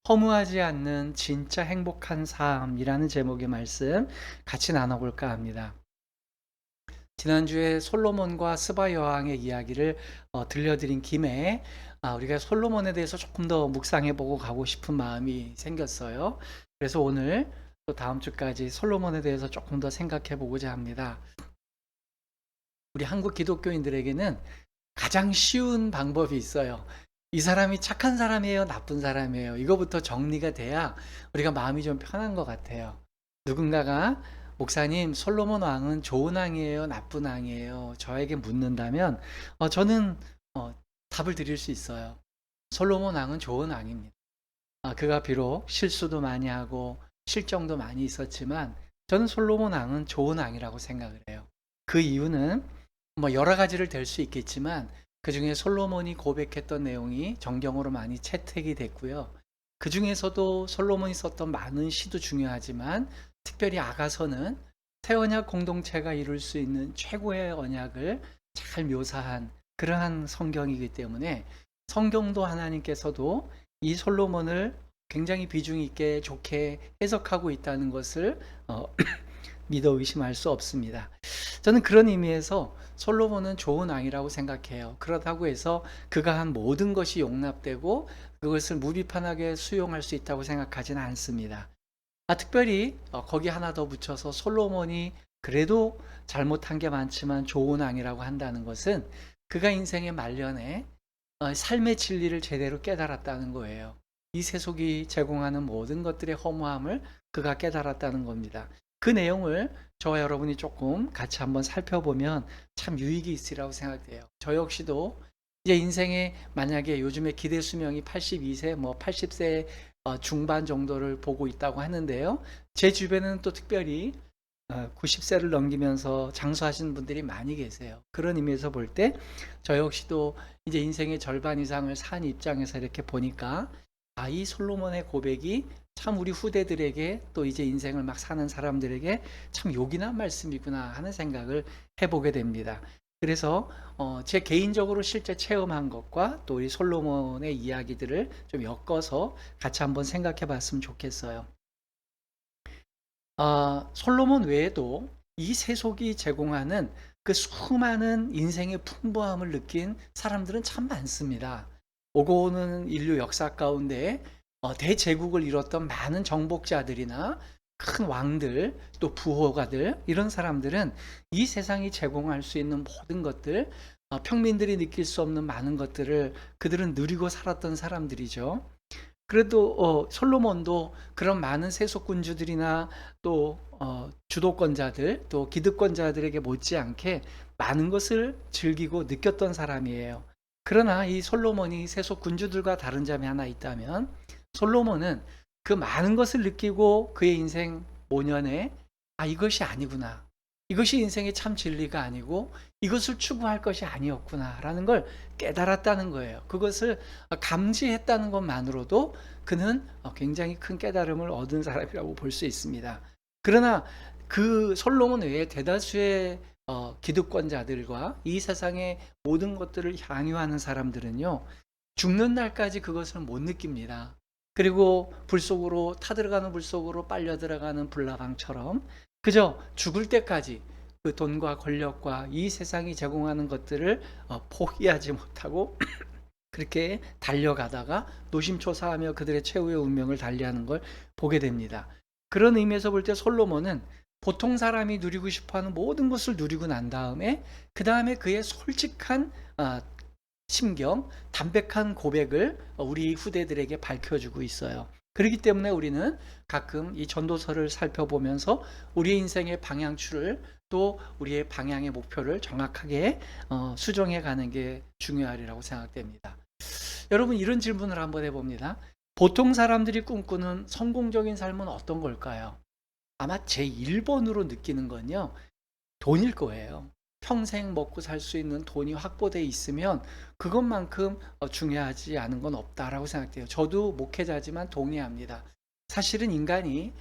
허무하지 않는 진짜 행복한 삶이라는 제목의 말씀 같이 나눠볼까 합니다. 지난주에 솔로몬과 스바 여왕의 이야기를 들려드린 김에 우리가 솔로몬에 대해서 조금 더 묵상해보고 가고 싶은 마음이 생겼어요. 그래서 오늘 또 다음 주까지 솔로몬에 대해서 조금 더 생각해보고자 합니다. 우리 한국 기독교인들에게는 가장 쉬운 방법이 있어요. 이 사람이 착한 사람이에요, 나쁜 사람이에요? 이거부터 정리가 돼야 우리가 마음이 좀 편한 것 같아요. 누군가가 목사님, 솔로몬 왕은 좋은 왕이에요, 나쁜 왕이에요? 저에게 묻는다면 저는 답을 드릴 수 있어요. 솔로몬 왕은 좋은 왕입니다. 그가 비록 실수도 많이 하고 실정도 많이 있었지만 저는 솔로몬 왕은 좋은 왕이라고 생각을 해요. 그 이유는 뭐 여러 가지를 될 수 있겠지만 그중에 솔로몬이 고백했던 내용이 정경으로 많이 채택이 됐고요. 그중에서도 솔로몬이 썼던 많은 시도 중요하지만 특별히 아가서는 새 언약 공동체가 이룰 수 있는 최고의 언약을 잘 묘사한 그러한 성경이기 때문에 성경도 하나님께서도 이 솔로몬을 굉장히 비중 있게 좋게 해석하고 있다는 것을 믿어 의심할 수 없습니다. 저는 그런 의미에서 솔로몬은 좋은 왕이라고 생각해요. 그렇다고 해서 그가 한 모든 것이 용납되고 그것을 무비판하게 수용할 수 있다고 생각하지는 않습니다. 특별히 거기 하나 더 붙여서 솔로몬이 그래도 잘못한 게 많지만 좋은 왕이라고 한다는 것은 그가 인생의 말년에 삶의 진리를 제대로 깨달았다는 거예요. 이 세속이 제공하는 모든 것들의 허무함을 그가 깨달았다는 겁니다. 그 내용을 저와 여러분이 조금 같이 한번 살펴보면 참 유익이 있으리라고 생각돼요. 저 역시도 이제 인생에 만약에 요즘에 기대 수명이 82세, 뭐 80세 중반 정도를 보고 있다고 하는데요. 제 주변에는 또 특별히 90세를 넘기면서 장수하시는 분들이 많이 계세요. 그런 의미에서 볼 때 저 역시도 이제 인생의 절반 이상을 산 입장에서 이렇게 보니까 이 솔로몬의 고백이 참 우리 후대들에게 또 이제 인생을 막 사는 사람들에게 참 요긴한 말씀이구나 하는 생각을 해보게 됩니다. 그래서 제 개인적으로 실제 체험한 것과 또 우리 솔로몬의 이야기들을 좀 엮어서 같이 한번 생각해 봤으면 좋겠어요. 솔로몬 외에도 이 세속이 제공하는 그 수많은 인생의 풍부함을 느낀 사람들은 참 많습니다. 오고 오는 인류 역사 가운데 대제국을 이뤘던 많은 정복자들이나 큰 왕들, 또 부호가들, 이런 사람들은 이 세상이 제공할 수 있는 모든 것들, 평민들이 느낄 수 없는 많은 것들을 그들은 누리고 살았던 사람들이죠. 그래도 솔로몬도 그런 많은 세속군주들이나 또 주도권자들, 또 기득권자들에게 못지않게 많은 것을 즐기고 느꼈던 사람이에요. 그러나 이 솔로몬이 세속군주들과 다른 점이 하나 있다면 솔로몬은 그 많은 것을 느끼고 그의 인생 5년에 이것이 아니구나, 이것이 인생의 참 진리가 아니고 이것을 추구할 것이 아니었구나라는 걸 깨달았다는 거예요. 그것을 감지했다는 것만으로도 그는 굉장히 큰 깨달음을 얻은 사람이라고 볼 수 있습니다. 그러나 그 솔로몬 외에 대다수의 기득권자들과 이 세상의 모든 것들을 향유하는 사람들은요, 죽는 날까지 그것을 못 느낍니다. 그리고 불 속으로 타들어가는 불 속으로 빨려 들어가는 불나방처럼 그저 죽을 때까지 그 돈과 권력과 이 세상이 제공하는 것들을 포기하지 못하고 그렇게 달려가다가 노심초사하며 그들의 최후의 운명을 달리하는 걸 보게 됩니다. 그런 의미에서 볼 때 솔로몬은 보통 사람이 누리고 싶어하는 모든 것을 누리고 난 다음에 그 다음에 그의 솔직한 심경, 담백한 고백을 우리 후대들에게 밝혀주고 있어요. 그렇기 때문에 우리는 가끔 이 전도서를 살펴보면서 우리의 인생의 방향추를 또 우리의 방향의 목표를 정확하게 수정해 가는 게 중요하리라고 생각됩니다. 여러분, 이런 질문을 한번 해봅니다. 보통 사람들이 꿈꾸는 성공적인 삶은 어떤 걸까요? 아마 제 1번으로 느끼는 건요, 돈일 거예요. 평생 먹고 살 수 있는 돈이 확보되어 있으면 그것만큼 중요하지 않은 건 없다라고 생각돼요. 저도 목회자지만 동의합니다. 사실은 인간이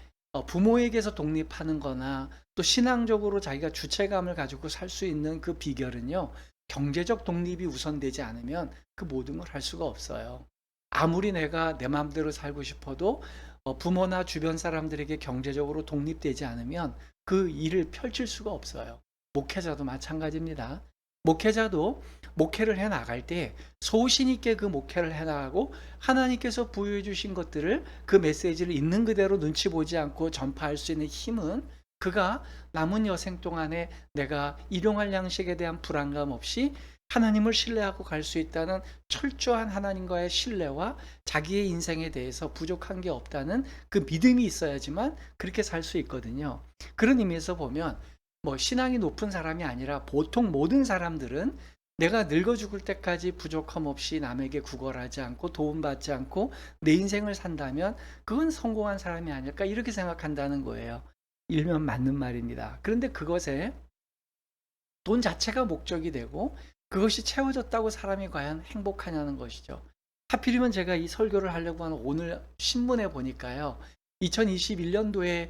부모에게서 독립하는 거나 또 신앙적으로 자기가 주체감을 가지고 살 수 있는 그 비결은요, 경제적 독립이 우선되지 않으면 그 모든 걸 할 수가 없어요. 아무리 내가 내 마음대로 살고 싶어도 부모나 주변 사람들에게 경제적으로 독립되지 않으면 그 일을 펼칠 수가 없어요. 목회자도 마찬가지입니다. 목회자도 목회를 해 나갈 때 소신 있게 그 목회를 해 나가고 하나님께서 부여해 주신 것들을 그 메시지를 있는 그대로 눈치 보지 않고 전파할 수 있는 힘은 그가 남은 여생 동안에 내가 일용할 양식에 대한 불안감 없이 하나님을 신뢰하고 갈 수 있다는 철저한 하나님과의 신뢰와 자기의 인생에 대해서 부족한 게 없다는 그 믿음이 있어야지만 그렇게 살 수 있거든요. 그런 의미에서 보면 뭐 신앙이 높은 사람이 아니라 보통 모든 사람들은 내가 늙어 죽을 때까지 부족함 없이 남에게 구걸하지 않고 도움받지 않고 내 인생을 산다면 그건 성공한 사람이 아닐까 이렇게 생각한다는 거예요. 일면 맞는 말입니다. 그런데 그것에 돈 자체가 목적이 되고 그것이 채워졌다고 사람이 과연 행복하냐는 것이죠. 하필이면 제가 이 설교를 하려고 하는 오늘 신문에 보니까요. 2021년도에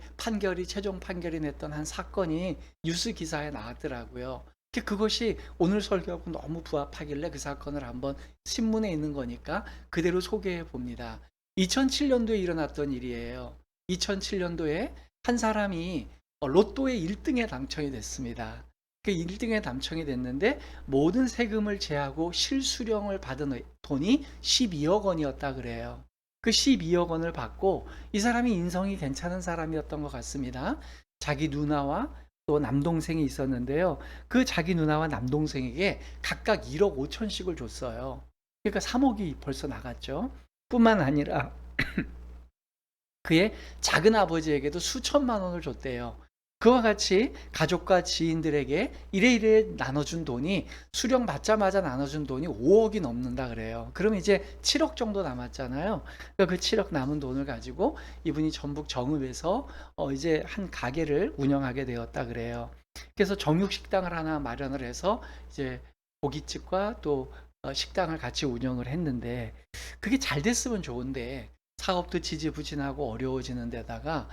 최종 판결이 냈던 한 사건이 뉴스 기사에 나왔더라고요. 그것이 오늘 설교하고 너무 부합하길래 그 사건을 한번 신문에 있는 거니까 그대로 소개해 봅니다. 2007년도에 일어났던 일이에요. 2007년도에 한 사람이 로또에 1등에 당첨이 됐습니다. 그 1등에 당첨이 됐는데 모든 세금을 제하고 실수령을 받은 돈이 12억 원이었다 그래요. 그 12억 원을 받고 이 사람이 인성이 괜찮은 사람이었던 것 같습니다. 자기 누나와 또 남동생이 있었는데요. 그 자기 누나와 남동생에게 각각 1억 5천씩을 줬어요. 그러니까 3억이 벌써 나갔죠. 뿐만 아니라 그의 작은 아버지에게도 수천만 원을 줬대요. 그와 같이 가족과 지인들에게 이래 나눠준 돈이 수령 받자마자 나눠준 돈이 5억이 넘는다 그래요. 그러면 이제 7억 정도 남았잖아요. 그러니까 그 7억 남은 돈을 가지고 이분이 전북 정읍에서 이제 한 가게를 운영하게 되었다 그래요. 그래서 정육식당을 하나 마련을 해서 이제 고깃집과 또 식당을 같이 운영을 했는데 그게 잘 됐으면 좋은데 사업도 지지부진하고 어려워지는 데다가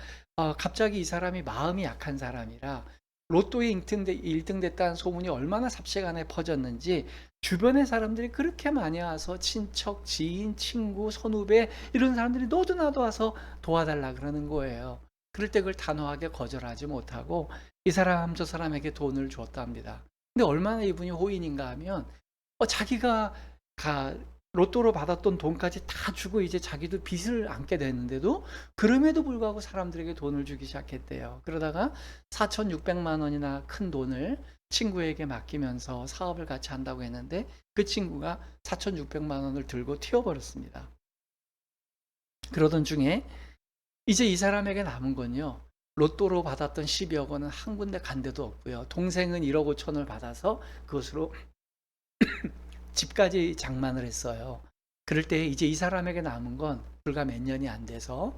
갑자기 이 사람이 마음이 약한 사람이라 로또에 1등 됐다는 소문이 얼마나 삽시간에 퍼졌는지 주변의 사람들이 그렇게 많이 와서 친척, 지인, 친구, 선후배 이런 사람들이 너도 나도 와서 도와달라 그러는 거예요. 그럴 때 그걸 단호하게 거절하지 못하고 이 사람 저 사람에게 돈을 줬답니다. 근데 얼마나 이분이 호인인가 하면 자기가 가 로또로 받았던 돈까지 다 주고 이제 자기도 빚을 안게 됐는데도 그럼에도 불구하고 사람들에게 돈을 주기 시작했대요. 그러다가 4,600만 원이나 큰 돈을 친구에게 맡기면서 사업을 같이 한다고 했는데 그 친구가 4,600만 원을 들고 튀어버렸습니다. 그러던 중에 이제 이 사람에게 남은 건요. 로또로 받았던 12억 원은 한 군데 간 데도 없고요. 동생은 1억 5천을 받아서 그것으로 집까지 장만을 했어요. 그럴 때 이제 이 사람에게 남은 건 불과 몇 년이 안 돼서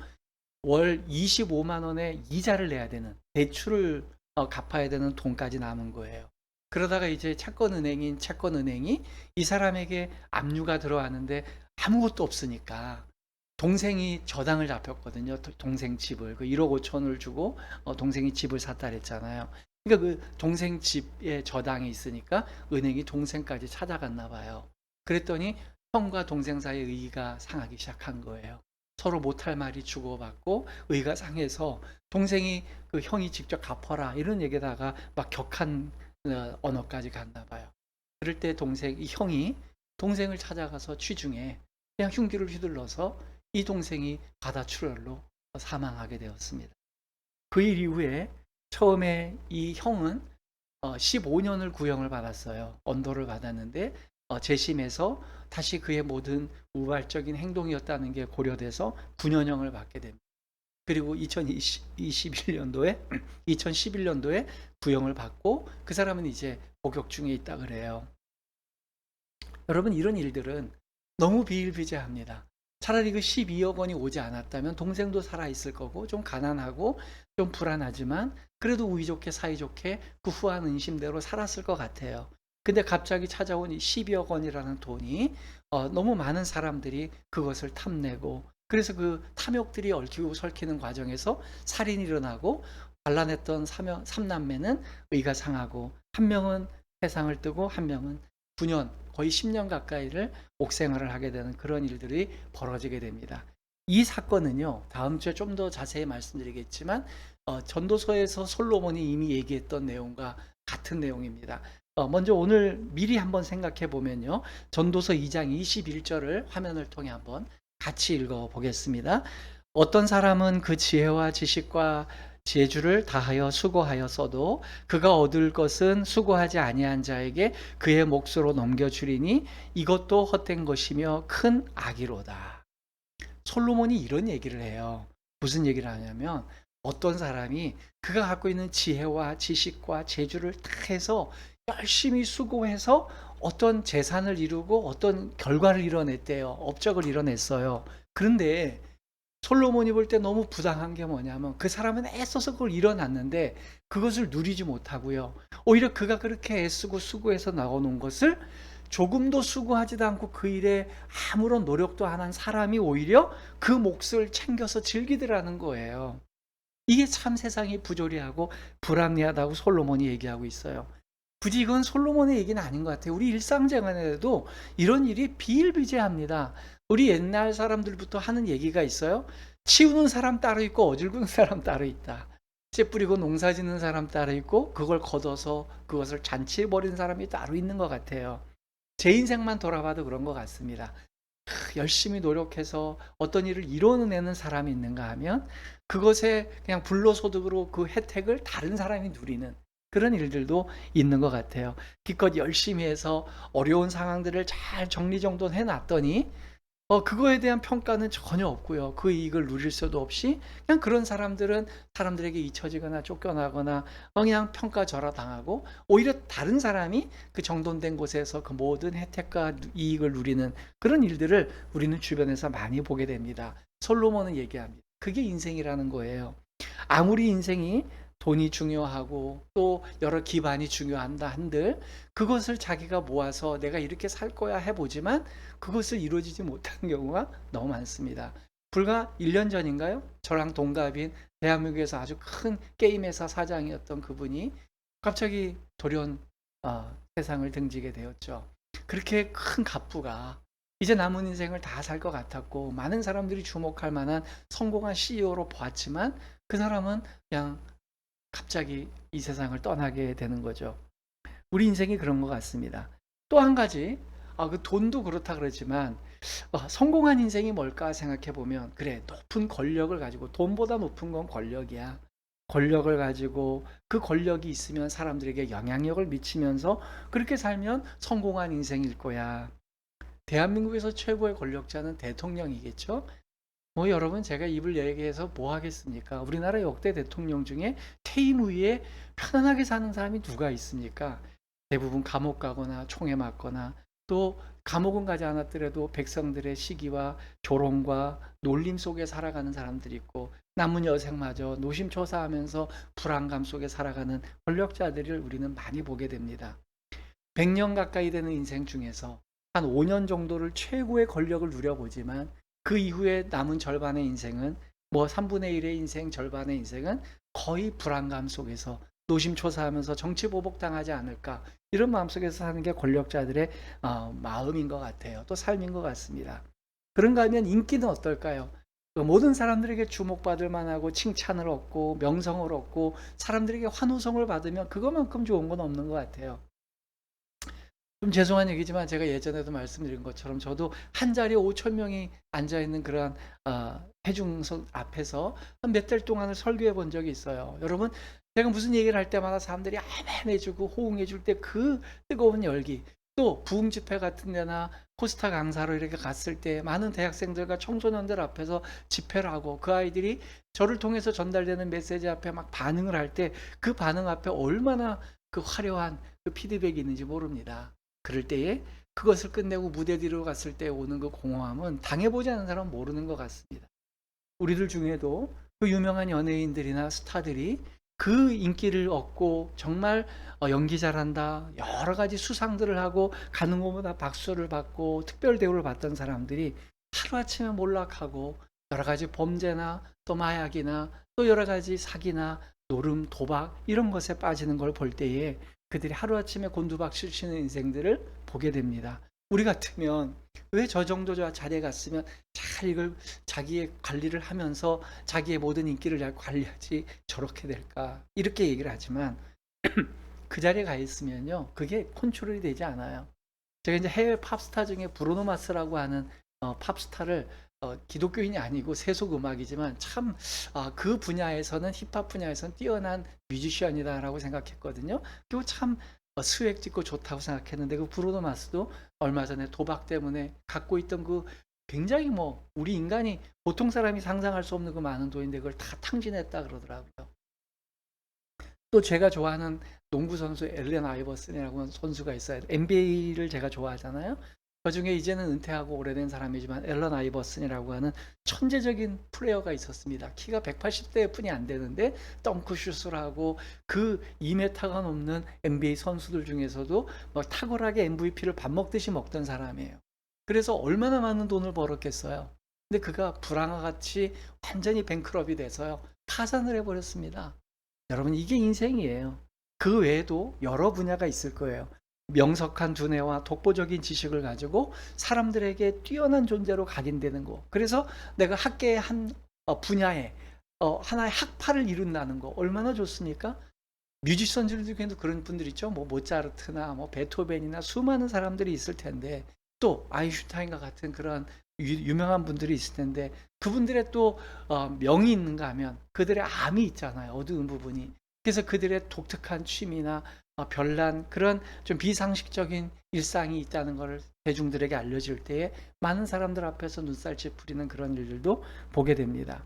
월 25만 원의 이자를 내야 되는 대출을 갚아야 되는 돈까지 남은 거예요. 그러다가 이제 채권은행이 이 사람에게 압류가 들어왔는데 아무것도 없으니까 동생이 저당을 잡혔거든요. 동생 집을 그 1억 5천을 주고 동생이 집을 샀다 그랬잖아요. 그러니까 그 동생 집에 저당이 있으니까 은행이 동생까지 찾아갔나 봐요. 그랬더니 형과 동생 사이에 의의가 상하기 시작한 거예요. 서로 못할 말이 주고받고 의의가 상해서 동생이 그 형이 직접 갚아라 이런 얘기다가 막 격한 언어까지 갔나 봐요. 그럴 때 이 형이 동생을 찾아가서 취중에 그냥 흉기를 휘둘러서 이 동생이 바다출혈로 사망하게 되었습니다. 그 일 이후에 처음에 이 형은 15년을 구형을 받았어요. 언도를 받았는데 재심에서 다시 그의 모든 우발적인 행동이었다는 게 고려돼서 9년형을 받게 됩니다. 그리고 2011년도에 구형을 받고 그 사람은 이제 복역 중에 있다 그래요. 여러분 이런 일들은 너무 비일비재합니다. 차라리 그 12억 원이 오지 않았다면 동생도 살아있을 거고 좀 가난하고 좀 불안하지만 그래도 우위 좋게 사이좋게 그 후한 은심대로 살았을 것 같아요. 근데 갑자기 찾아온 이 12억 원이라는 돈이 너무 많은 사람들이 그것을 탐내고 그래서 그 탐욕들이 얽히고 설키는 과정에서 살인이 일어나고 반란했던 3남매는 의가 상하고 한 명은 세상을 뜨고 한 명은 9년 거의 10년 가까이를 옥생활을 하게 되는 그런 일들이 벌어지게 됩니다. 이 사건은요, 다음 주에 좀 더 자세히 말씀드리겠지만 전도서에서 솔로몬이 이미 얘기했던 내용과 같은 내용입니다. 먼저 오늘 미리 한번 생각해 보면요, 전도서 2장 21절을 화면을 통해 한번 같이 읽어 보겠습니다. 어떤 사람은 그 지혜와 지식과 재주를 다하여 수고하였어도 그가 얻을 것은 수고하지 아니한 자에게 그의 몫으로 넘겨주리니 이것도 헛된 것이며 큰 악이로다. 솔로몬이 이런 얘기를 해요. 무슨 얘기를 하냐면 어떤 사람이 그가 갖고 있는 지혜와 지식과 재주를 다 해서 열심히 수고해서 어떤 재산을 이루고 어떤 결과를 이뤄냈대요. 업적을 이뤄냈어요. 그런데 솔로몬이 볼 때 너무 부당한 게 뭐냐면 그 사람은 애써서 그걸 이뤄놨는데 그것을 누리지 못하고요. 오히려 그가 그렇게 애쓰고 수고해서 나오는 것을 조금도 수고하지도 않고 그 일에 아무런 노력도 안 한 사람이 오히려 그 몫을 챙겨서 즐기더라는 거예요. 이게 참 세상이 부조리하고 불합리하다고 솔로몬이 얘기하고 있어요. 굳이 이건 솔로몬의 얘기는 아닌 것 같아요. 우리 일상생활에도 이런 일이 비일비재합니다. 우리 옛날 사람들부터 하는 얘기가 있어요. 치우는 사람 따로 있고 어질구는 사람 따로 있다. 씨 뿌리고 농사 짓는 사람 따로 있고 그걸 걷어서 그것을 잔치해 버리는 사람이 따로 있는 것 같아요. 제 인생만 돌아봐도 그런 것 같습니다. 열심히 노력해서 어떤 일을 이뤄내는 사람이 있는가 하면 그것에 그냥 불로소득으로 그 혜택을 다른 사람이 누리는 그런 일들도 있는 것 같아요. 기껏 열심히 해서 어려운 상황들을 잘 정리정돈해 놨더니 그거에 대한 평가는 전혀 없고요. 그 이익을 누릴 수도 없이 그냥 그런 사람들은 사람들에게 잊혀지거나 쫓겨나거나 그냥 평가절하당하고 오히려 다른 사람이 그 정돈된 곳에서 그 모든 혜택과 이익을 누리는 그런 일들을 우리는 주변에서 많이 보게 됩니다. 솔로몬은 얘기합니다. 그게 인생이라는 거예요. 아무리 인생이 돈이 중요하고 또 여러 기반이 중요한다 한들 그것을 자기가 모아서 내가 이렇게 살 거야 해보지만 그것을 이루어지지 못하는 경우가 너무 많습니다. 불과 1년 전인가요? 저랑 동갑인 대한민국에서 아주 큰 게임 회사 사장이었던 그분이 갑자기 돌연 세상을 등지게 되었죠. 그렇게 큰 갑부가 이제 남은 인생을 다 살 것 같았고 많은 사람들이 주목할 만한 성공한 CEO로 보았지만 그 사람은 그냥 갑자기 이 세상을 떠나게 되는 거죠. 우리 인생이 그런 것 같습니다. 또 한 가지, 그 돈도 그렇다 그러지만 성공한 인생이 뭘까 생각해 보면 그래, 높은 권력을 가지고 돈보다 높은 건 권력이야. 권력을 가지고 그 권력이 있으면 사람들에게 영향력을 미치면서 그렇게 살면 성공한 인생일 거야. 대한민국에서 최고의 권력자는 대통령이겠죠. 여러분 제가 입을 얘기해서 뭐 하겠습니까? 우리나라 역대 대통령 중에 퇴임 후에 편안하게 사는 사람이 누가 있습니까? 대부분 감옥 가거나 총에 맞거나 또 감옥은 가지 않았더라도 백성들의 시기와 조롱과 놀림 속에 살아가는 사람들이 있고 남은 여생마저 노심초사하면서 불안감 속에 살아가는 권력자들을 우리는 많이 보게 됩니다. 100년 가까이 되는 인생 중에서 한 5년 정도를 최고의 권력을 누려보지만 그 이후에 남은 절반의 인생은 3분의 1의 인생, 절반의 인생은 거의 불안감 속에서 노심초사하면서 정치 보복당하지 않을까 이런 마음속에서 사는 게 권력자들의 마음인 것 같아요. 또 삶인 것 같습니다. 그런가 하면 인기는 어떨까요? 모든 사람들에게 주목받을 만하고 칭찬을 얻고 명성을 얻고 사람들에게 환호성을 받으면 그것만큼 좋은 건 없는 것 같아요. 좀 죄송한 얘기지만 제가 예전에도 말씀드린 것처럼 저도 한 자리에 5,000명이 앉아있는 그러한 회중석 앞에서 한 몇 달 동안을 설교해 본 적이 있어요. 여러분 제가 무슨 얘기를 할 때마다 사람들이 아멘해 주고 호응해 줄 때 그 뜨거운 열기, 또 부흥 집회 같은 데나 코스타 강사로 이렇게 갔을 때 많은 대학생들과 청소년들 앞에서 집회를 하고 그 아이들이 저를 통해서 전달되는 메시지 앞에 막 반응을 할 때 그 반응 앞에 얼마나 그 화려한 그 피드백이 있는지 모릅니다. 그럴 때에 그것을 끝내고 무대 뒤로 갔을 때 오는 그 공허함은 당해보지 않은 사람은 모르는 것 같습니다. 우리들 중에도 그 유명한 연예인들이나 스타들이 그 인기를 얻고 정말 연기 잘한다 여러 가지 수상들을 하고 가는 곳마다 박수를 받고 특별 대우를 받던 사람들이 하루아침에 몰락하고 여러 가지 범죄나 또 마약이나 또 여러 가지 사기나 노름, 도박 이런 것에 빠지는 걸 볼 때에 그들이 하루아침에 곤두박질 치는 인생들을 보게 됩니다. 우리 같으면 왜 저 정도 자리에 갔으면 잘 이걸 자기의 관리를 하면서 자기의 모든 인기를 잘 관리하지 저렇게 될까? 이렇게 얘기를 하지만 그 자리에 가 있으면요, 그게 컨트롤이 되지 않아요. 제가 이제 해외 팝스타 중에 브루노 마스라고 하는 팝스타를 기독교인이 아니고 세속 음악이지만 참 그 분야에서는 힙합 분야에서는 뛰어난 뮤지션이다라고 생각했거든요. 그리고 참 스웩 짙고 좋다고 생각했는데 그 브루노 마스도 얼마 전에 도박 때문에 갖고 있던 그 굉장히 우리 인간이 보통 사람이 상상할 수 없는 그 많은 돈인데 그걸 다 탕진했다 그러더라고요. 또 제가 좋아하는 농구 선수 앨런 아이버슨이라고 하는 선수가 있어요. NBA를 제가 좋아하잖아요. 그중에 이제는 은퇴하고 오래된 사람이지만 앨런 아이버슨이라고 하는 천재적인 플레이어가 있었습니다. 키가 180대 뿐이 안 되는데 덩크슛을 하고 그 2m가 넘는 NBA 선수들 중에서도 탁월하게 MVP를 밥 먹듯이 먹던 사람이에요. 그래서 얼마나 많은 돈을 벌었겠어요. 근데 그가 불황과 같이 완전히 뱅크럽이 돼서요, 파산을 해버렸습니다. 여러분, 이게 인생이에요. 그 외에도 여러 분야가 있을 거예요. 명석한 두뇌와 독보적인 지식을 가지고 사람들에게 뛰어난 존재로 각인되는 거. 그래서 내가 학계의 한 분야에 하나의 학파를 이룬다는 거 얼마나 좋습니까? 뮤지션들 중에도 그런 분들 있죠. 모차르트나 베토벤이나 수많은 사람들이 있을 텐데, 또 아인슈타인과 같은 그런 유명한 분들이 있을 텐데, 그분들의 또 명이 있는가 하면 그들의 암이 있잖아요, 어두운 부분이. 그래서 그들의 독특한 취미나 별난 그런 좀 비상식적인 일상이 있다는 것을 대중들에게 알려질 때에 많은 사람들 앞에서 눈살 찌푸리는 그런 일들도 보게 됩니다.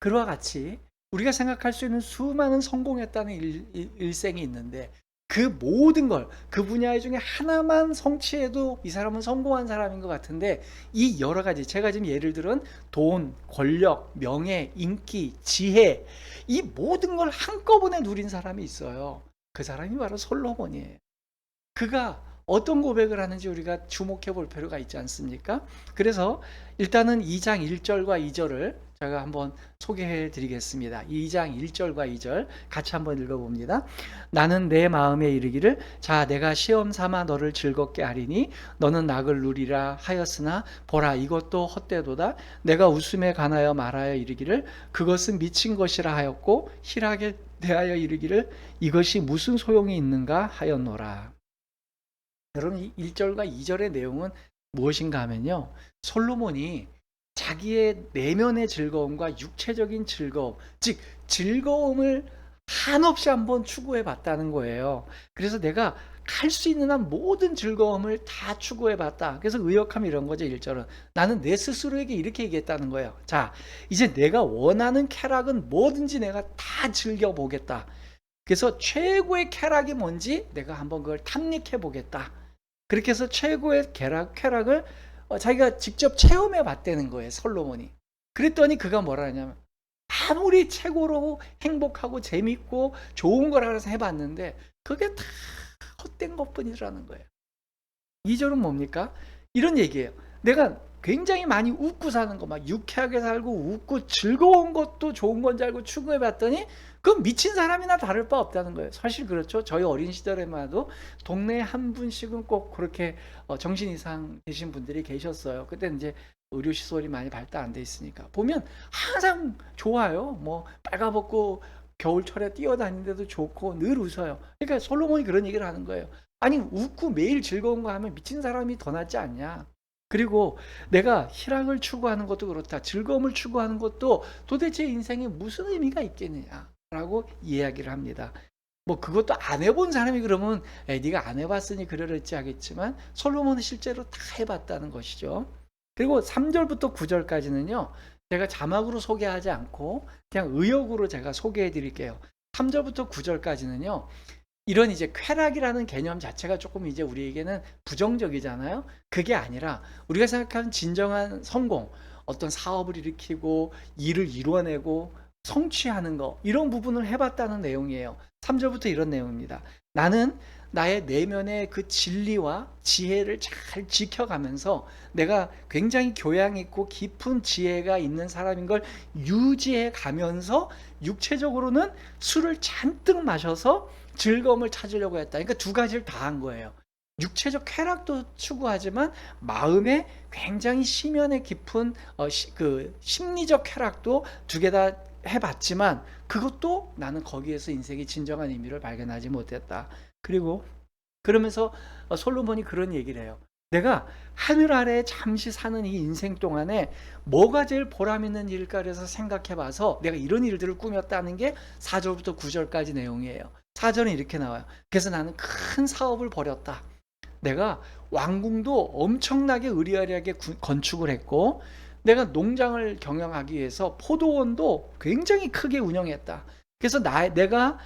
그와 같이 우리가 생각할 수 있는 수많은 성공했다는 일생이 있는데, 그 모든 걸 그 분야 중에 하나만 성취해도 이 사람은 성공한 사람인 것 같은데, 이 여러 가지 제가 지금 예를 들은 돈, 권력, 명예, 인기, 지혜, 이 모든 걸 한꺼번에 누린 사람이 있어요. 그 사람이 바로 솔로몬이에요. 그가 어떤 고백을 하는지 우리가 주목해 볼 필요가 있지 않습니까? 그래서 일단은 2장 1절과 2절을 제가 한번 소개해 드리겠습니다. 2장 1절과 2절 같이 한번 읽어봅니다. 나는 내 마음에 이르기를, 자, 내가 시험 삼아 너를 즐겁게 하리니 너는 낙을 누리라 하였으나 보라, 이것도 헛되도다. 내가 웃음에 관하여 말하여 이르기를, 그것은 미친 것이라 하였고 희락에 대하여 이르기를, 이것이 무슨 소용이 있는가 하였노라. 여러분, 이 1절과 2절의 내용은 무엇인가 하면요, 솔로몬이 자기의 내면의 즐거움과 육체적인 즐거움, 즉 즐거움을 한없이 한번 추구해 봤다는 거예요. 그래서 내가 할 수 있는 한 모든 즐거움을 다 추구해 봤다. 그래서 의역하면 이런 거죠. 1절은 나는 내 스스로에게 이렇게 얘기했다는 거예요. 자, 이제 내가 원하는 쾌락은 뭐든지 내가 다 즐겨보겠다. 그래서 최고의 쾌락이 뭔지 내가 한번 그걸 탐닉해 보겠다. 그렇게 해서 최고의 쾌락을 자기가 직접 체험해 봤다는 거예요, 솔로몬이. 그랬더니 그가 뭐라 하냐면, 아무리 최고로 행복하고 재밌고 좋은 걸 알아서 해봤는데 그게 다 헛된 것뿐이라는 거예요. 2절은 뭡니까? 이런 얘기예요. 내가 굉장히 많이 웃고 사는 거, 막 유쾌하게 살고 웃고 즐거운 것도 좋은 건지 알고 추구해 봤더니 그건 미친 사람이나 다를 바 없다는 거예요. 사실 그렇죠. 저희 어린 시절에만 해도 동네에 한 분씩은 꼭 그렇게 정신 이상 되신 분들이 계셨어요. 그때는 이제 의료시설이 많이 발달 안 돼 있으니까. 보면 항상 좋아요. 빨가벗고 겨울철에 뛰어다니는데도 좋고 늘 웃어요. 그러니까 솔로몬이 그런 얘기를 하는 거예요. 아니, 웃고 매일 즐거운 거 하면 미친 사람이 더 낫지 않냐. 그리고 내가 희락을 추구하는 것도 그렇다, 즐거움을 추구하는 것도 도대체 인생에 무슨 의미가 있겠느냐라고 이야기를 합니다. 그것도 안 해본 사람이 그러면 네가 안 해봤으니 그러랬지 하겠지만, 솔로몬은 실제로 다 해봤다는 것이죠. 그리고 3절부터 9절까지는요 제가 자막으로 소개하지 않고 그냥 의역으로 제가 소개해 드릴게요. 3절부터 9절까지는요 이런 이제 쾌락이라는 개념 자체가 조금 이제 우리에게는 부정적이잖아요. 그게 아니라 우리가 생각하는 진정한 성공, 어떤 사업을 일으키고 일을 이루어내고 성취하는 거, 이런 부분을 해봤다는 내용이에요. 3절부터 이런 내용입니다. 나는 나의 내면의 그 진리와 지혜를 잘 지켜가면서 내가 굉장히 교양 있고 깊은 지혜가 있는 사람인 걸 유지해 가면서 육체적으로는 술을 잔뜩 마셔서 즐거움을 찾으려고 했다. 그러니까 두 가지를 다 한 거예요. 육체적 쾌락도 추구하지만 마음에 굉장히 심연에 깊은 그 심리적 쾌락도 두 개 다 해봤지만 그것도 나는 거기에서 인생의 진정한 의미를 발견하지 못했다. 그리고 그러면서 솔로몬이 그런 얘기를 해요. 내가 하늘 아래 잠시 사는 이 인생 동안에 뭐가 제일 보람 있는 일일까 그래서 생각해 봐서 내가 이런 일들을 꾸몄다는 게 4절부터 9절까지 내용이에요. 4절은 이렇게 나와요. 그래서 나는 큰 사업을 벌였다. 내가 왕궁도 엄청나게 의리아리하게 건축을 했고 내가 농장을 경영하기 위해서 포도원도 굉장히 크게 운영했다. 그래서 내가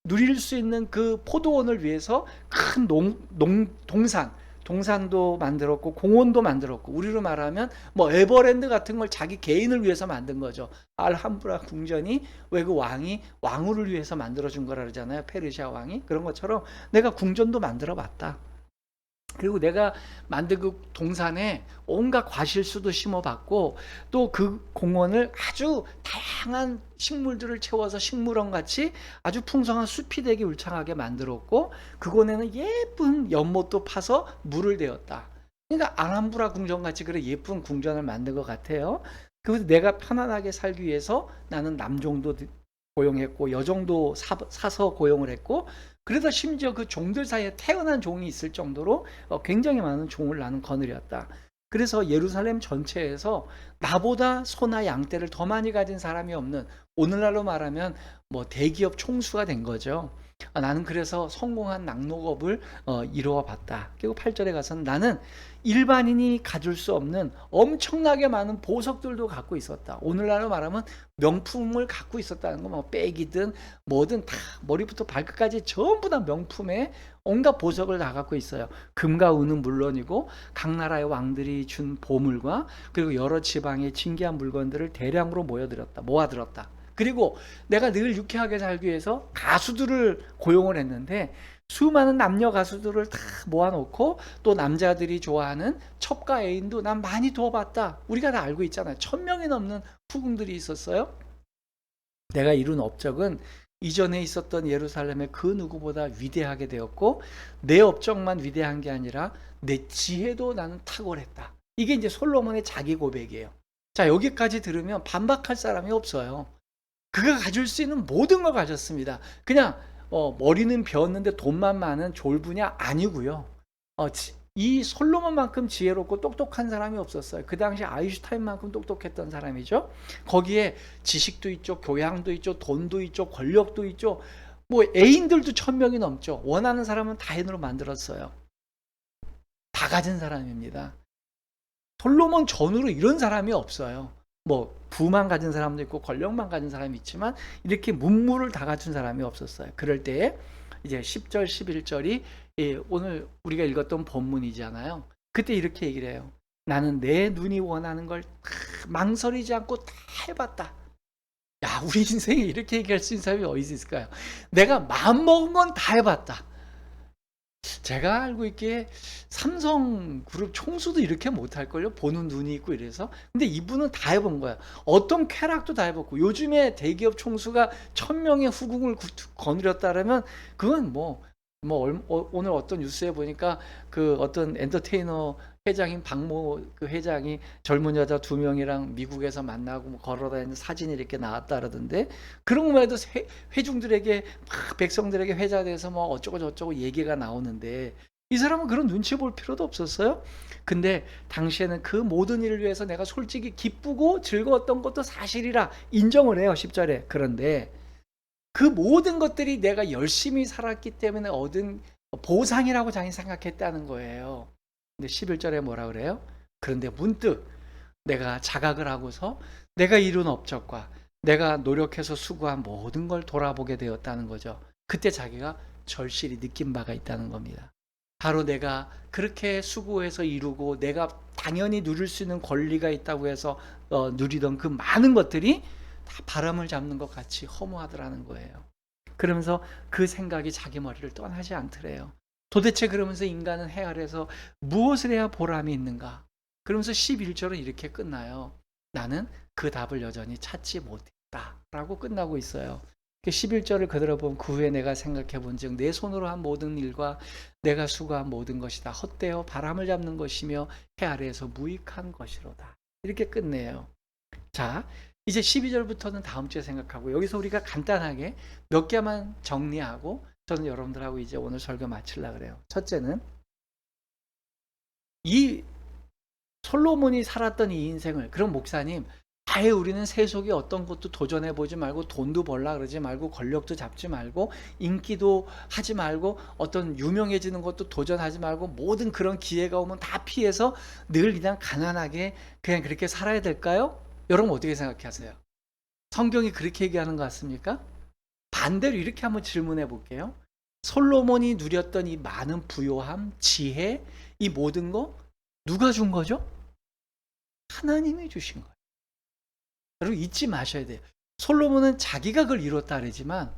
누릴 수 있는 그 포도원을 위해서 큰 동산도 만들었고 공원도 만들었고 우리로 말하면 뭐 에버랜드 같은 걸 자기 개인을 위해서 만든 거죠. 알함브라 궁전이 왜 그 왕이 왕후를 위해서 만들어준 거라 그러잖아요. 페르시아 왕이. 그런 것처럼 내가 궁전도 만들어 봤다. 그리고 내가 만든 그 동산에 온갖 과실수도 심어봤고 또 그 공원을 아주 다양한 식물들을 채워서 식물원 같이 아주 풍성한 숲이 되게 울창하게 만들었고 그곳에는 예쁜 연못도 파서 물을 대었다. 그러니까 아람브라 궁전 같이 그런 예쁜 궁전을 만든 것 같아요. 그래서 내가 편안하게 살기 위해서 나는 남종도 고용했고 여종도 사서 고용을 했고 그러다 심지어 그 종들 사이에 태어난 종이 있을 정도로 굉장히 많은 종을 나는 거느렸다. 그래서 예루살렘 전체에서 나보다 소나 양떼를 더 많이 가진 사람이 없는 오늘날로 말하면 뭐 대기업 총수가 된 거죠. 나는 그래서 성공한 낙농업을 이루어 봤다. 그리고 8절에 가서는 나는 일반인이 가질 수 없는 엄청나게 많은 보석들도 갖고 있었다. 오늘날로 말하면 명품을 갖고 있었다는 거, 뭐 백이든 뭐든 다 머리부터 발끝까지 전부 다 명품의 온갖 보석을 다 갖고 있어요. 금과 은은 물론이고 각 나라의 왕들이 준 보물과 그리고 여러 지방의 진귀한 물건들을 대량으로 모아들었다. 그리고 내가 늘 유쾌하게 살기 위해서 가수들을 고용을 했는데 수많은 남녀 가수들을 다 모아놓고 또 남자들이 좋아하는 첩가 애인도 난 많이 두어봤다. 우리가 다 알고 있잖아요. 1000명이 넘는 후궁들이 있었어요. 내가 이룬 업적은 이전에 있었던 예루살렘의 그 누구보다 위대하게 되었고 내 업적만 위대한 게 아니라 내 지혜도 나는 탁월했다. 이게 이제 솔로몬의 자기 고백이에요. 자, 여기까지 들으면 반박할 사람이 없어요. 그가 가질 수 있는 모든 걸 가졌습니다. 그냥 머리는 배웠는데 돈만 많은 졸부냐? 아니고요. 이 솔로몬만큼 지혜롭고 똑똑한 사람이 없었어요. 그 당시 아인슈타인만큼 똑똑했던 사람이죠. 거기에 지식도 있죠, 교양도 있죠, 돈도 있죠, 권력도 있죠. 뭐 애인들도 1000명이 넘죠. 원하는 사람은 다 애인으로 만들었어요. 다 가진 사람입니다. 솔로몬 전후로 이런 사람이 없어요. 뭐 부만 가진 사람도 있고 권력만 가진 사람이 있지만 이렇게 문무를 다 갖춘 사람이 없었어요. 그럴 때에 이제 10절 11절이 오늘 우리가 읽었던 본문이잖아요. 그때 이렇게 얘기를 해요. 나는 내 눈이 원하는 걸 망설이지 않고 다 해봤다. 야, 우리 인생에 이렇게 얘기할 수 있는 사람이 어디 있을까요? 내가 마음먹은 건 다 해봤다. 제가 알고 있기에 삼성그룹 총수도 이렇게 못할걸요? 보는 눈이 있고 이래서. 근데 이분은 다 해본 거야. 어떤 쾌락도 다 해봤고 요즘에 대기업 총수가 1000명의 후궁을 거느렸다라면 그건 오늘 어떤 뉴스에 보니까 그 어떤 엔터테이너 회장인 박모 그 회장이 젊은 여자 2명이랑 미국에서 만나고 걸어다니는 사진이 이렇게 나왔다 그러던데 그런 것만 해도 회중들에게 막 백성들에게 회자돼서 뭐 어쩌고 저쩌고 얘기가 나오는데 이 사람은 그런 눈치 볼 필요도 없었어요. 근데 당시에는 그 모든 일을 위해서 내가 솔직히 기쁘고 즐거웠던 것도 사실이라 인정을 해요. 10절에. 그런데 그 모든 것들이 내가 열심히 살았기 때문에 얻은 보상이라고 자기 생각했다는 거예요. 근데 11절에 뭐라 그래요? 그런데 문득 내가 자각을 하고서 내가 이룬 업적과 내가 노력해서 수고한 모든 걸 돌아보게 되었다는 거죠. 그때 자기가 절실히 느낀 바가 있다는 겁니다. 바로 내가 그렇게 수고해서 이루고 내가 당연히 누릴 수 있는 권리가 있다고 해서 누리던 그 많은 것들이 다 바람을 잡는 것 같이 허무하더라는 거예요. 그러면서 그 생각이 자기 머리를 떠나지 않더래요. 도대체 그러면서 인간은 해 아래에서 무엇을 해야 보람이 있는가? 그러면서 11절은 이렇게 끝나요. 나는 그 답을 여전히 찾지 못했다. 라고 끝나고 있어요. 11절을 그대로 보면 그 후에 내가 생각해 본즉 내 손으로 한 모든 일과 내가 수고한 모든 것이 다 헛되어 바람을 잡는 것이며 해 아래에서 무익한 것이로다. 이렇게 끝내요. 자, 이제 12절부터는 다음 주에 생각하고 여기서 우리가 간단하게 몇 개만 정리하고 저는 여러분들하고 이제 오늘 설교 마치려고 그래요. 첫째는 이 솔로몬이 살았던 이 인생을, 그럼 목사님 아예 우리는 세속의 어떤 것도 도전해 보지 말고 돈도 벌라 그러지 말고 권력도 잡지 말고 인기도 하지 말고 어떤 유명해지는 것도 도전하지 말고 모든 그런 기회가 오면 다 피해서 늘 그냥 가난하게 그냥 그렇게 살아야 될까요? 여러분 어떻게 생각하세요? 성경이 그렇게 얘기하는 것 같습니까? 반대로 이렇게 한번 질문해 볼게요. 솔로몬이 누렸던 이 많은 부요함, 지혜, 이 모든 거 누가 준 거죠? 하나님이 주신 거예요. 여러분 잊지 마셔야 돼요. 솔로몬은 자기가 그걸 이뤘다 그러지만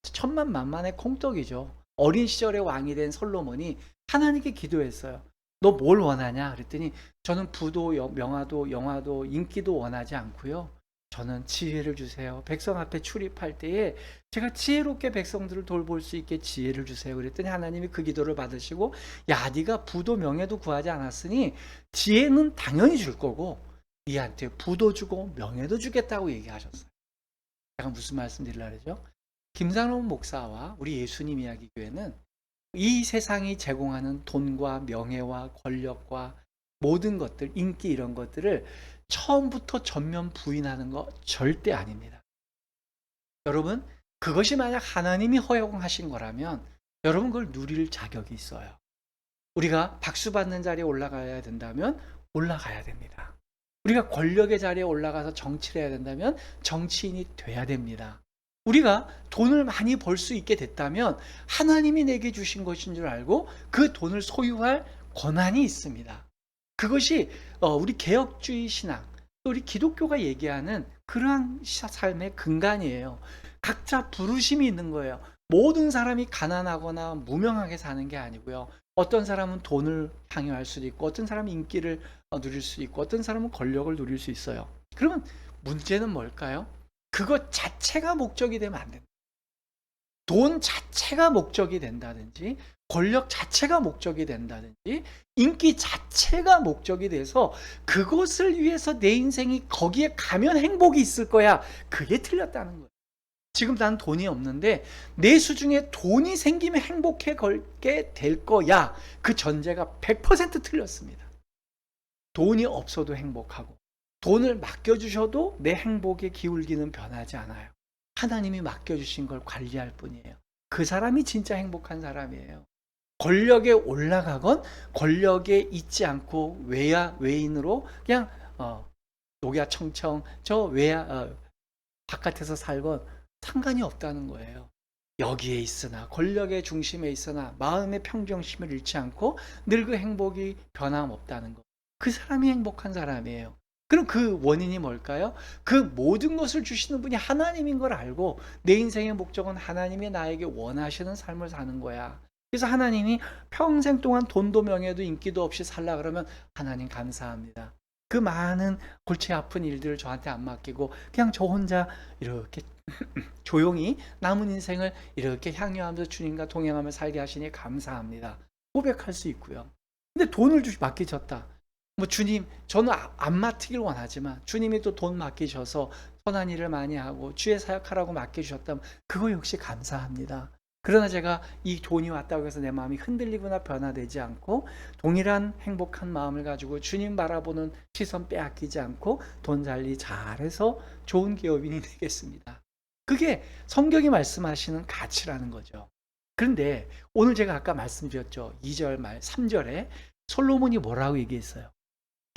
천만만만의 콩떡이죠. 어린 시절에 왕이 된 솔로몬이 하나님께 기도했어요. 너 뭘 원하냐? 그랬더니 저는 부도, 명화도, 영화도, 인기도 원하지 않고요. 저는 지혜를 주세요. 백성 앞에 출입할 때에 제가 지혜롭게 백성들을 돌볼 수 있게 지혜를 주세요. 그랬더니 하나님이 그 기도를 받으시고 야 네가 부도 명예도 구하지 않았으니 지혜는 당연히 줄 거고 니한테 부도 주고 명예도 주겠다고 얘기하셨어요. 제가 무슨 말씀 드리려고 그러죠? 김상론 목사와 우리 예수님 이야기 교회는 이 세상이 제공하는 돈과 명예와 권력과 모든 것들, 인기 이런 것들을 처음부터 전면 부인하는 거 절대 아닙니다. 여러분, 그것이 만약 하나님이 허용하신 거라면 여러분 그걸 누릴 자격이 있어요. 우리가 박수 받는 자리에 올라가야 된다면 올라가야 됩니다. 우리가 권력의 자리에 올라가서 정치를 해야 된다면 정치인이 돼야 됩니다. 우리가 돈을 많이 벌 수 있게 됐다면 하나님이 내게 주신 것인 줄 알고 그 돈을 소유할 권한이 있습니다. 그것이 우리 개혁주의 신앙, 또 우리 기독교가 얘기하는 그러한 삶의 근간이에요. 각자 부르심이 있는 거예요. 모든 사람이 가난하거나 무명하게 사는 게 아니고요. 어떤 사람은 돈을 향유할 수도 있고 어떤 사람은 인기를 누릴 수 있고 어떤 사람은 권력을 누릴 수 있어요. 그러면 문제는 뭘까요? 그것 자체가 목적이 되면 안 된다. 돈 자체가 목적이 된다든지 권력 자체가 목적이 된다든지 인기 자체가 목적이 돼서 그것을 위해서 내 인생이 거기에 가면 행복이 있을 거야. 그게 틀렸다는 거예요. 지금 난 돈이 없는데 내 수중에 돈이 생기면 행복해 걸게 될 거야. 그 전제가 100% 틀렸습니다. 돈이 없어도 행복하고 돈을 맡겨주셔도 내 행복의 기울기는 변하지 않아요. 하나님이 맡겨주신 걸 관리할 뿐이에요. 그 사람이 진짜 행복한 사람이에요. 권력에 올라가건 권력에 있지 않고 외인으로 그냥 녹야청청 저 바깥에서 살건 상관이 없다는 거예요. 여기에 있으나 권력의 중심에 있으나 마음의 평정심을 잃지 않고 늘 그 행복이 변함없다는 거. 그 사람이 행복한 사람이에요. 그럼 그 원인이 뭘까요? 그 모든 것을 주시는 분이 하나님인 걸 알고 내 인생의 목적은 하나님이 나에게 원하시는 삶을 사는 거야. 그래서 하나님이 평생 동안 돈도 명예도 인기도 없이 살라 그러면 하나님 감사합니다. 그 많은 골치 아픈 일들을 저한테 안 맡기고 그냥 저 혼자 이렇게 조용히 남은 인생을 이렇게 향유하면서 주님과 동행하며 살게 하시니 감사합니다. 고백할 수 있고요. 근데 돈을 맡기셨다. 뭐 주님, 저는 안 맡기길 원하지만 주님이 또 돈 맡기셔서 선한 일을 많이 하고 주의 사역하라고 맡겨주셨다면 그거 역시 감사합니다. 그러나 제가 이 돈이 왔다고 해서 내 마음이 흔들리거나 변화되지 않고 동일한 행복한 마음을 가지고 주님 바라보는 시선 빼앗기지 않고 돈 관리 잘해서 좋은 기업인이 되겠습니다. 그게 성경이 말씀하시는 가치라는 거죠. 그런데 오늘 제가 아까 말씀드렸죠. 2절 말 3절에 솔로몬이 뭐라고 얘기했어요?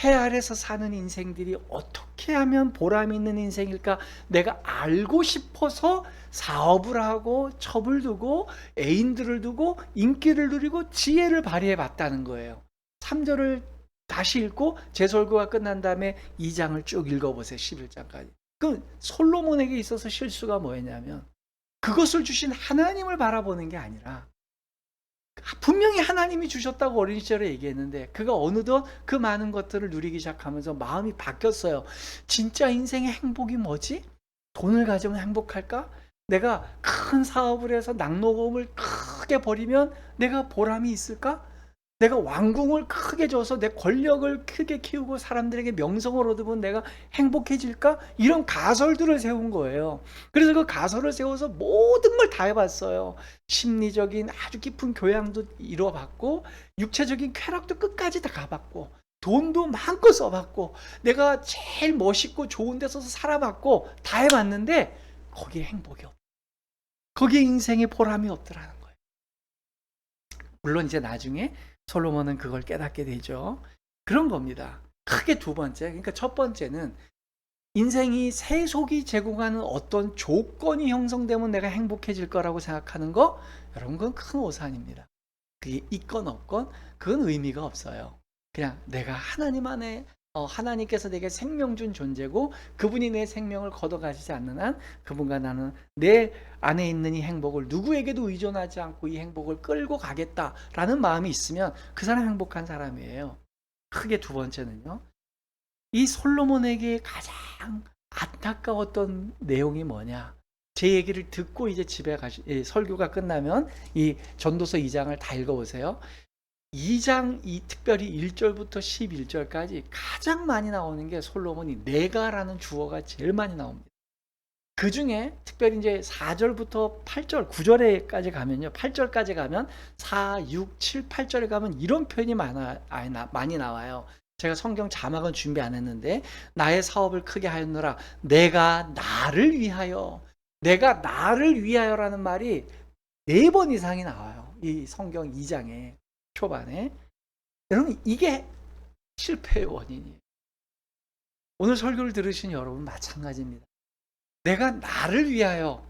해 아래서 사는 인생들이 어떻게 하면 보람 있는 인생일까 내가 알고 싶어서 사업을 하고 첩을 두고 애인들을 두고 인기를 누리고 지혜를 발휘해 봤다는 거예요. 3절을 다시 읽고 제 설교가 끝난 다음에 2장을 쭉 읽어보세요. 11장까지. 그럼 솔로몬에게 있어서 실수가 뭐였냐면 그것을 주신 하나님을 바라보는 게 아니라 분명히 하나님이 주셨다고 어린 시절에 얘기했는데 그가 어느덧 그 많은 것들을 누리기 시작하면서 마음이 바뀌었어요. 진짜 인생의 행복이 뭐지? 돈을 가지면 행복할까? 내가 큰 사업을 해서 낙농업을 크게 벌이면 내가 보람이 있을까? 내가 왕궁을 크게 줘서 내 권력을 크게 키우고 사람들에게 명성을 얻으면 내가 행복해질까? 이런 가설들을 세운 거예요. 그래서 그 가설을 세워서 모든 걸 다 해봤어요. 심리적인 아주 깊은 교양도 이뤄봤고, 육체적인 쾌락도 끝까지 다 가봤고, 돈도 마음껏 써봤고, 내가 제일 멋있고 좋은 데서 살아봤고, 다 해봤는데, 거기에 행복이 없, 거기에 인생의 보람이 없더라는 거예요. 물론 이제 나중에 솔로몬은 그걸 깨닫게 되죠. 그런 겁니다. 크게 두 번째, 그러니까 첫 번째는 인생이 세속이 제공하는 어떤 조건이 형성되면 내가 행복해질 거라고 생각하는 거, 여러분 그건 큰 오산입니다. 그게 있건 없건 그건 의미가 없어요. 그냥 내가 하나님 안에 하나님께서 내게 생명 준 존재고 그분이 내 생명을 걷어가시지 않는 한 그분과 나는 내 안에 있는 이 행복을 누구에게도 의존하지 않고 이 행복을 끌고 가겠다라는 마음이 있으면 그 사람 행복한 사람이에요. 크게 두 번째는요. 이 솔로몬에게 가장 안타까웠던 내용이 뭐냐? 제 얘기를 듣고 이제 집에 설교가 끝나면 이 전도서 2장을 다 읽어보세요. 2장 특별히 1절부터 11절까지 가장 많이 나오는 게 솔로몬이 내가라는 주어가 제일 많이 나옵니다. 그 중에 특별히 이제 4절부터 8절, 9절에까지 가면요. 8절까지 가면 4, 6, 7, 8절에 가면 이런 표현이 많이 나와요. 제가 성경 자막은 준비 안 했는데 나의 사업을 크게 하였노라. 내가 나를 위하여라는 말이 4번 이상이 나와요. 이 성경 2장에 초반에. 여러분 이게 실패의 원인이에요. 오늘 설교를 들으신 여러분 마찬가지입니다. 내가 나를 위하여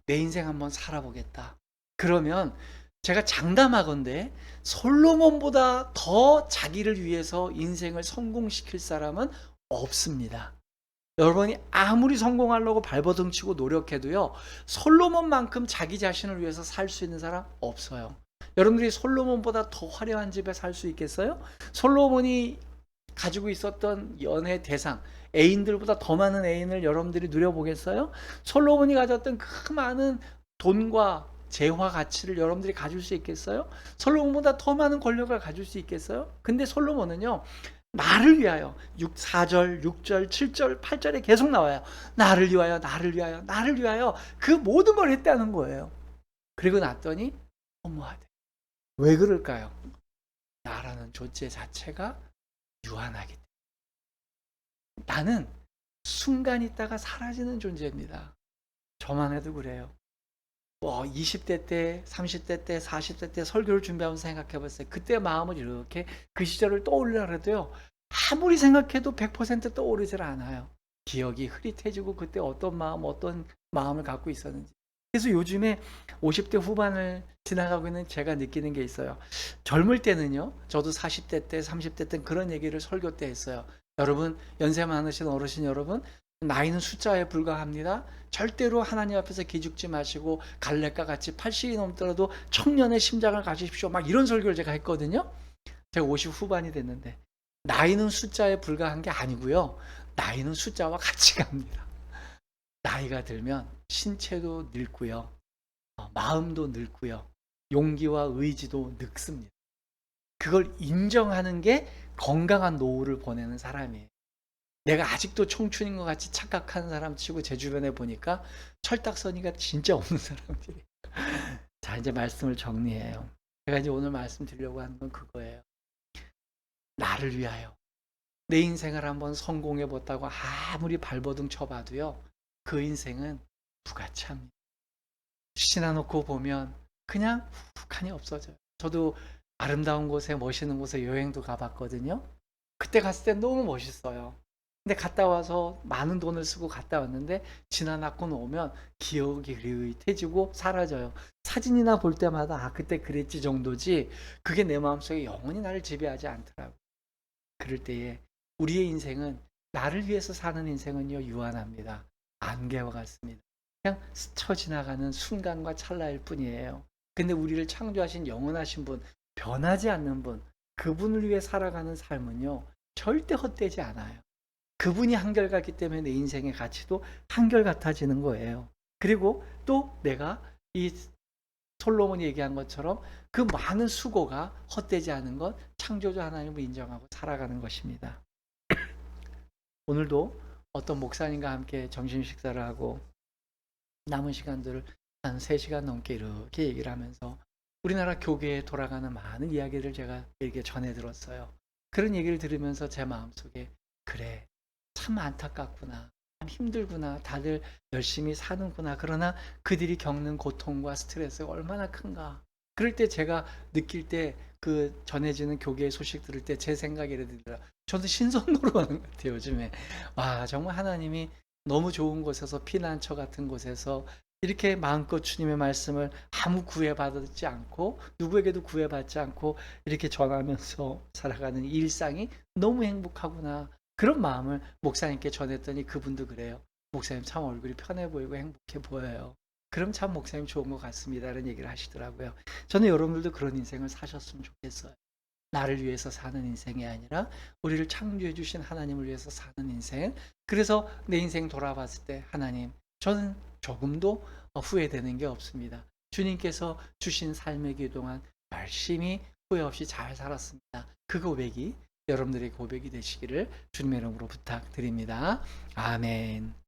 내 인생 한번 살아보겠다. 그러면 제가 장담하건대 솔로몬보다 더 자기를 위해서 인생을 성공시킬 사람은 없습니다. 여러분이 아무리 성공하려고 발버둥 치고 노력해도요, 솔로몬만큼 자기 자신을 위해서 살 수 있는 사람 없어요. 여러분들이 솔로몬보다 더 화려한 집에 살 수 있겠어요? 솔로몬이 가지고 있었던 연애 대상, 애인들보다 더 많은 애인을 여러분들이 누려보겠어요? 솔로몬이 가졌던 그 많은 돈과 재화 가치를 여러분들이 가질 수 있겠어요? 솔로몬보다 더 많은 권력을 가질 수 있겠어요? 근데 솔로몬은요, 나를 위하여 4절, 6절, 7절, 8절에 계속 나와요. 나를 위하여, 나를 위하여, 나를 위하여 그 모든 걸 했다는 거예요. 그리고 났더니 허무하대. 왜 그럴까요? 나라는 존재 자체가 유한하기 때문에. 나는 순간 있다가 사라지는 존재입니다. 저만 해도 그래요. 20대 때, 30대 때, 40대 때 설교를 준비하면서 생각해 봤어요. 그때 마음을 이렇게 그 시절을 떠올리려 해도요. 아무리 생각해도 100% 떠오르질 않아요. 기억이 흐릿해지고 그때 어떤 마음을 갖고 있었는지. 그래서 요즘에 50대 후반을 지나가고 있는 제가 느끼는 게 있어요. 젊을 때는요. 저도 40대 때, 30대 때 그런 얘기를 설교 때 했어요. 여러분, 연세 많으신 어르신 여러분, 나이는 숫자에 불과합니다. 절대로 하나님 앞에서 기죽지 마시고 갈렙과 같이 80이 넘더라도 청년의 심장을 가지십시오. 막 이런 설교를 제가 했거든요. 제가 50 후반이 됐는데 나이는 숫자에 불과한 게 아니고요. 나이는 숫자와 같이 갑니다. 나이가 들면 신체도 늙고요. 마음도 늙고요. 용기와 의지도 늙습니다. 그걸 인정하는 게 건강한 노후를 보내는 사람이에요. 내가 아직도 청춘인 것 같이 착각하는 사람 치고 제 주변에 보니까 철딱서니가 진짜 없는 사람들이. 자, 이제 말씀을 정리해요. 제가 이제 오늘 말씀드리려고 하는 건 그거예요. 나를 위하여 내 인생을 한번 성공해 봤다고 아무리 발버둥 쳐봐도요, 그 인생은 부가치합니다. 지나놓고 보면 그냥 훅하니 없어져요. 저도 아름다운 곳에 멋있는 곳에 여행도 가봤거든요. 그때 갔을 때 너무 멋있어요. 근데 갔다 와서 많은 돈을 쓰고 갔다 왔는데 지나놓고 오면 기억이 흐릿해지고 사라져요. 사진이나 볼 때마다 그때 그랬지 정도지 그게 내 마음속에 영원히 나를 지배하지 않더라고요. 그럴 때에 우리의 인생은 나를 위해서 사는 인생은요 유한합니다. 안개와 같습니다. 그냥 스쳐 지나가는 순간과 찰나일 뿐이에요. 근데 우리를 창조하신 영원하신 분, 변하지 않는 분, 그분을 위해 살아가는 삶은요, 절대 헛되지 않아요. 그분이 한결같기 때문에 내 인생의 가치도 한결같아지는 거예요. 그리고 또 내가 이 솔로몬이 얘기한 것처럼 그 많은 수고가 헛되지 않은 것, 창조주 하나님을 인정하고 살아가는 것입니다. 오늘도 어떤 목사님과 함께 점심 식사를 하고 남은 시간들을 한 3시간 넘게 이렇게 얘기를 하면서 우리나라 교계에 돌아가는 많은 이야기를 제가 이렇게 전해 들었어요. 그런 얘기를 들으면서 제 마음속에 그래, 참 안타깝구나. 참 힘들구나. 다들 열심히 사는구나. 그러나 그들이 겪는 고통과 스트레스가 얼마나 큰가. 그럴 때 제가 느낄 때 그 전해지는 교계의 소식 들을 때 제 생각이 이래 들더라. 저도 신선도로 하는 것 같아요, 요즘에. 와, 정말 하나님이 너무 좋은 곳에서 피난처 같은 곳에서 이렇게 마음껏 주님의 말씀을 아무 구애받지 않고 누구에게도 구애받지 않고 이렇게 전하면서 살아가는 일상이 너무 행복하구나. 그런 마음을 목사님께 전했더니 그분도 그래요. 목사님 참 얼굴이 편해 보이고 행복해 보여요. 그럼 참 목사님 좋은 것 같습니다. 라는 얘기를 하시더라고요. 저는 여러분들도 그런 인생을 사셨으면 좋겠어요. 나를 위해서 사는 인생이 아니라 우리를 창조해 주신 하나님을 위해서 사는 인생. 그래서 내 인생 돌아봤을 때 하나님, 저는 조금도 후회되는 게 없습니다. 주님께서 주신 삶의 길 동안 열심히 후회 없이 잘 살았습니다. 그 고백이 여러분들의 고백이 되시기를 주님의 이름으로 부탁드립니다. 아멘.